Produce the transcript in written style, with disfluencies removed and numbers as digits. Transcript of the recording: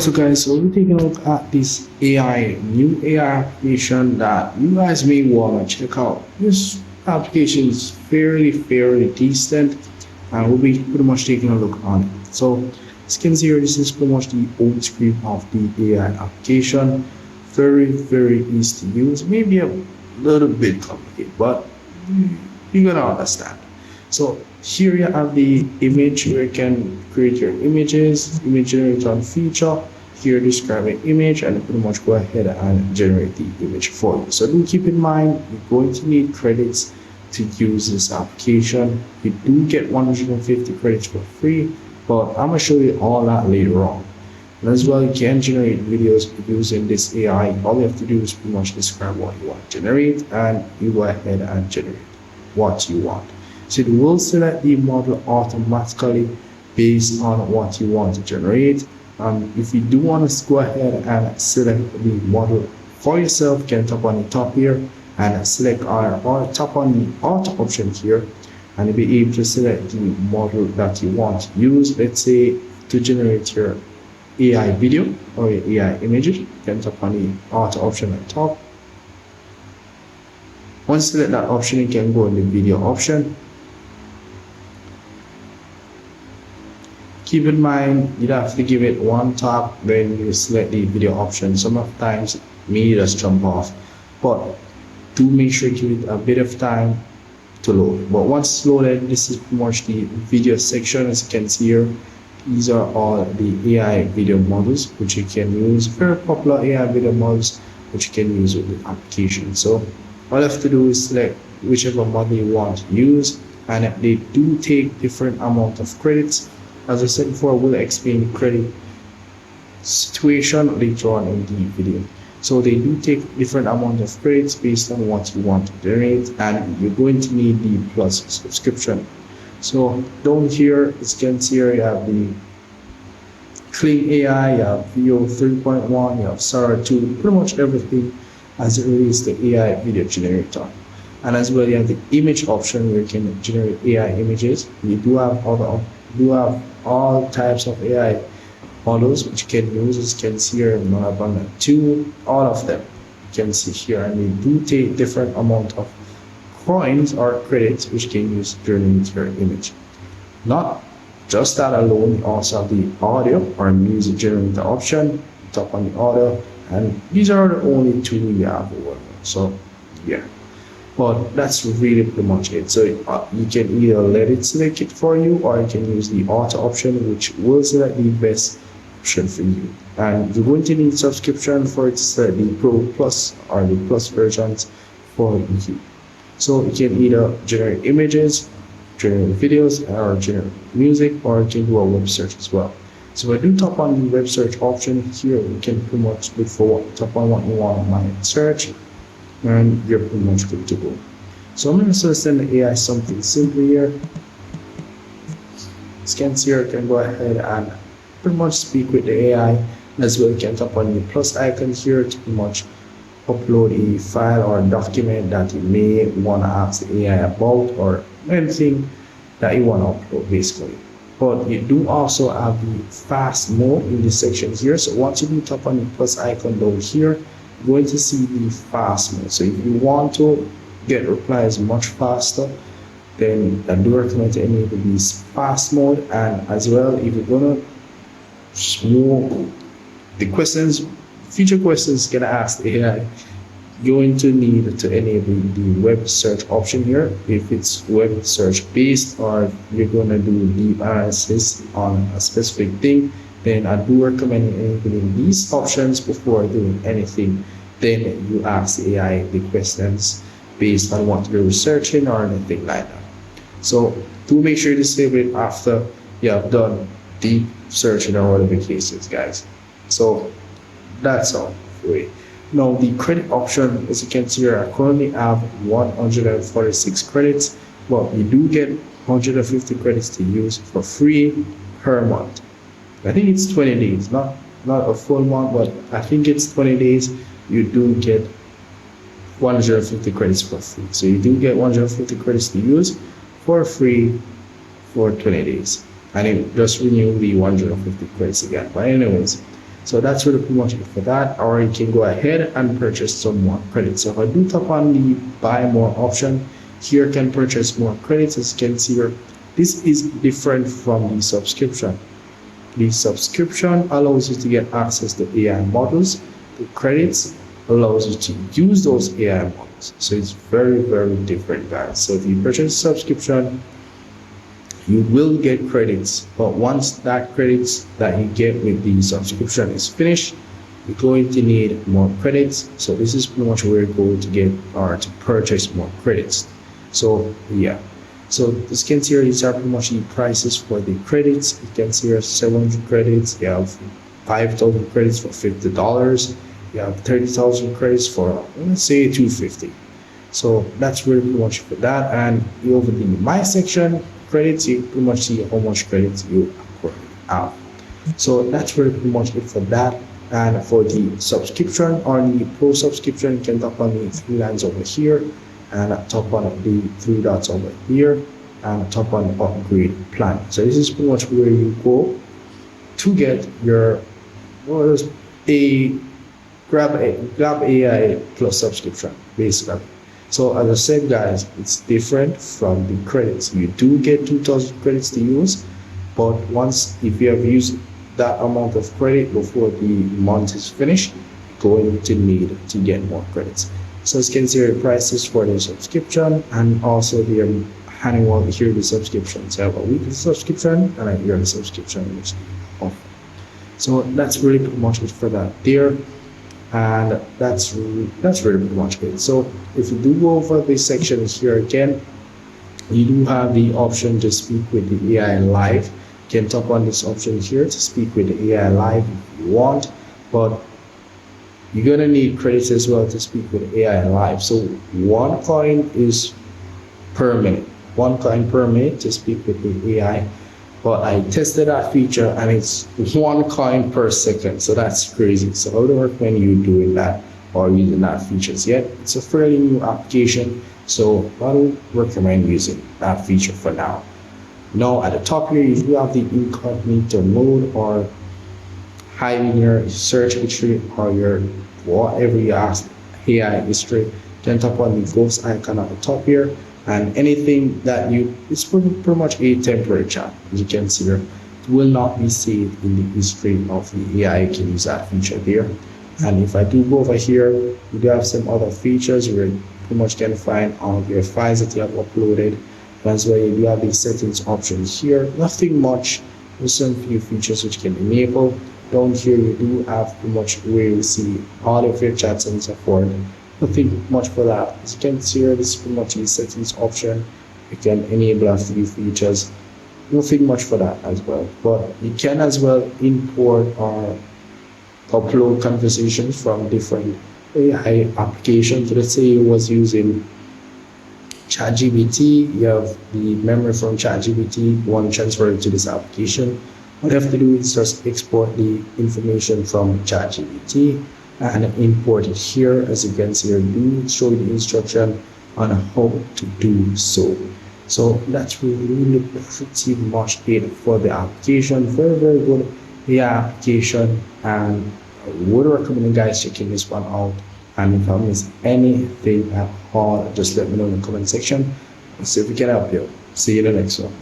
So guys, so we're taking a look at this new AI application that you guys may want to check out. This application is fairly decent, and we'll be pretty much taking a look on it. So as you can see here, this is pretty much the old screen of the AI application. Very easy to use, maybe a little bit complicated, but you're gonna understand. So here you have the image where you can create your images, image generator feature. Here describe an image and pretty much go ahead and generate the image for you. So do keep in mind you're going to need credits to use this application. You do get 150 credits for free, but I'm gonna show you all that later on. And as well, you can generate videos using this AI. All you have to do is pretty much describe what you want to generate, and you go ahead and generate what you want. So it will select the model automatically based on what you want to generate. If you do want to go ahead and select the model for yourself, you can tap on the top here and select or tap on the auto option here, and you'll be able to select the model that you want to use. Let's say to generate your AI video or your AI images, you can tap on the auto option at the top. Once you select that option, you can go in the video option. Keep in mind, you'd have to give it one tap when you select the video option. Sometimes it may just jump off, but do make sure you give it a bit of time to load. But once it's loaded, this is pretty much the video section. As you can see here, these are all the AI video models which you can use, very popular AI video models which you can use with the application. So all you have to do is select whichever model you want to use, and they do take different amount of credits. As I said before, we'll explain the credit situation later on in the video. So they do take different amount of credits based on what you want to generate, and you're going to need the plus subscription. So down here, as you can see here, you have the Clean AI, you have Veo 3.1, you have Sarah 2, pretty much everything as it relates to AI video generator. And as well, you have the image option where you can generate AI images. You do have all types of AI models which you can use. As you can see here, Abundant 2, all of them you can see here, and they do take different amount of coins or credits which you can use during your image. Not just that alone, you also have the audio or music generator option. Tap on the audio, and these are the only two you have available. So yeah, but that's really pretty much it. So you can either let it select it for you, or you can use the auto option, which will select the best option for you. And you're going to need subscription for it to select the Pro Plus or the Plus versions for you. So you can either generate images, generate videos, or generate music, or you can do a web search as well. So if I do tap on the web search option here, you can pretty much look for tap on what you want on my search, and you're pretty much good to go. So I'm going to send the AI something simple here. Scans here, can go ahead and pretty much speak with the AI. As well, you can tap on the plus icon here to pretty much upload a file or a document that you may want to ask the AI about, or anything that you want to upload basically. But you do also have the fast mode in this section here. So once you do tap on the plus icon down here, you're going to see the fast mode. So if you want to get replies much faster, then I do recommend to enable this fast mode. And as well, if you're gonna move the questions, future questions gonna ask the AI, you're going to need to enable the web search option here if it's web search based, or you're gonna do deep analysis on a specific thing. Then I do recommend enabling these options before doing anything. Then you ask the AI the questions based on what you're researching or anything like that. So do make sure to save it after you have done deep searching or whatever the case is, guys. So that's all for it. Now the credit option, as you can see here, I currently have 146 credits, but you do get 150 credits to use for free per month. I think it's 20 days, not a full month, but I think it's 20 days. You do get 150 credits for free. So you do get 150 credits to use for free for 20 days. And it just renew the 150 credits again. But anyways, So that's really pretty much it for that. Or you can go ahead and purchase some more credits. So if I do tap on the buy more option, here can purchase more credits. As you can see here, this is different from the subscription. The subscription allows you to get access to AI models. The credits allows you to use those AI models. So it's very, very different, guys. So if you purchase a subscription, you will get credits, but once that credits that you get with the subscription is finished, you're going to need more credits. So this is pretty much where you're going to get or to purchase more credits. So yeah, so this can see here, these are pretty much the prices for the credits. You can see here 700 credits, you have 5,000 credits for $50, you have 30,000 credits for, let's say, $250. So that's really pretty much for that. And over the my section credits, you pretty much see how much credits you have. So that's really pretty much it for that. And for the subscription or the pro subscription, you can tap on the three lines over here and tap on the three dots over here and tap on the upgrade plan. So this is pretty much where you go to get your a Gab AI plus subscription, basically. So as I said, guys, it's different from the credits. You do get 2,000 credits to use, but once if you have used that amount of credit before the month is finished, you're going to need to get more credits. So as you can see the prices for the subscription and also the annual here the subscription. So I have a weekly subscription and a yearly subscription which offer. So that's really pretty much it for that there. And that's really pretty much it. So if you do go over this section here again, you do have the option to speak with the AI live. You can tap on this option here to speak with the AI live if you want, but you're gonna need credits as well to speak with AI live. So 1 coin is per minute, 1 coin per minute to speak with the AI. But I tested that feature and it's 1 coin per second. So that's crazy. So I would recommend you doing that or using that features yet. It's a fairly new application. So I would recommend using that feature for now. Now at the top here, you do have the incognito mode or hiding your search history or your whatever you ask AI history. Then tap on the ghost icon at the top here. And anything that it's pretty much a temporary chat, as you can see here. It will not be saved in the history of the AI. You can use that feature there. And if I do go over here, you do have some other features where you pretty much can find all of your files that you have uploaded. That's why you do have the settings options here. Nothing much, there's some few features which can enable. Down here you do have pretty much where you see all of your chats and so forth. Nothing much for that. As you can see here, this is pretty much the settings option. You can enable a few features. Nothing much for that as well. But you can as well import or upload conversations from different AI applications. Let's say you was using ChatGPT, you have the memory from ChatGPT, you want to transfer it to this application. What you have to do is just export the information from ChatGPT and import it here. As you can see here, do show the instruction on how to do so. So that's really pretty much it for the application. Very, very good application, and I would recommend you guys checking this one out. And if I miss anything at all, just let me know in the comment section. See if we can help you. See you in the next one.